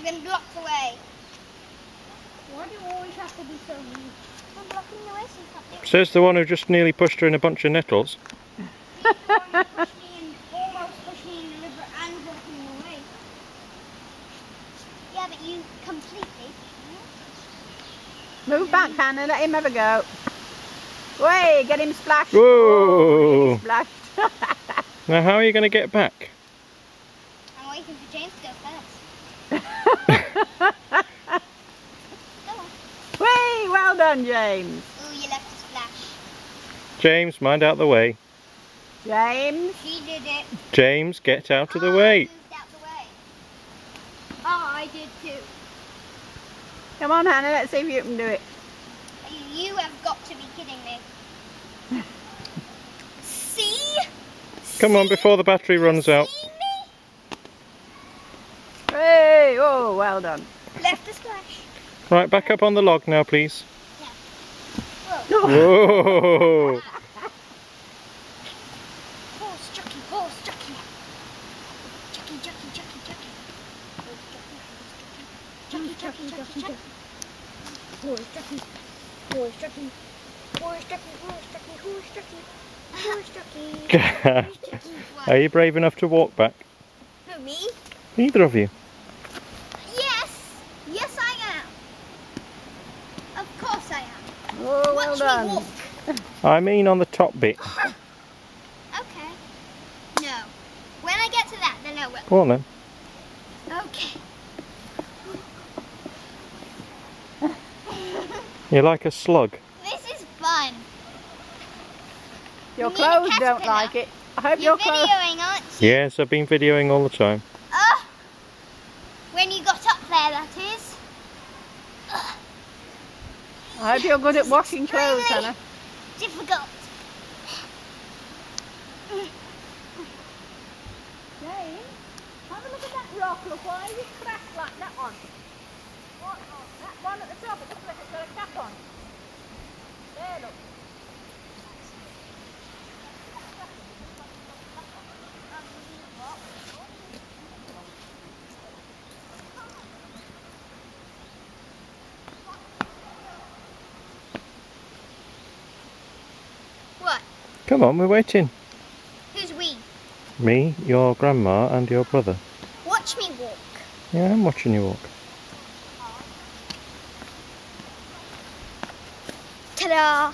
I'm going to block the way. Why do you always have to be so rude? I'm blocking the way so you can't do it. Says the one who just nearly pushed her in a bunch of nettles. He's the one who pushed me in, almost pushed me in the river and blocking the way. Yeah, but you completely. Move back, Hannah. Let him have a go. Way, get him splashed. Whoa! Oh, splashed. Now how are you going to get back? I'm waiting for James to go first. Go on. Way, well done, James. Ooh, you left a splash. James, mind out the way. James. He did it. James, get out of the I way. moved out the way. Oh, I did too. Come on, Hannah. Let's see if you can do it. You have got to be kidding me. See? Come on, before the battery runs out. See me? Hey, oh, well done. Left a splash. Right, back up on the log now, please. Yeah. Whoa. Whoa! Horse jockey, horse jockey. Jockey, jockey, jockey, jockey. Jockey, jockey, jockey, jockey. Horse jockey, horse jockey. Horse jockey, horse jockey, horse jockey. Horse jockey. Horse jockey. Are you brave enough to walk back? Who, me? Neither of you. Yes. Yes, I am. Of course I am. Oh, well Watch done. me walk. I mean on the top bit. Okay. No. When I get to that, then I will. Go on then. Okay. You're like a slug. This is fun. Your You need a clothes don't caterpillar. like it. I hope You're your clothes. videoing, aren't you? Yes, I've been videoing all the time. When you got up there, that is. I hope you're good at washing clothes, Extremely Hannah. difficult. James, have a look at that rock. Look, why is it cracked like that one? What? That one at the top, it looks like it's got a cap on. There, look. What? Come on, we're waiting. Who's we? Me, your grandma and your brother. Watch me walk. Yeah, I'm watching you walk. Ta-da!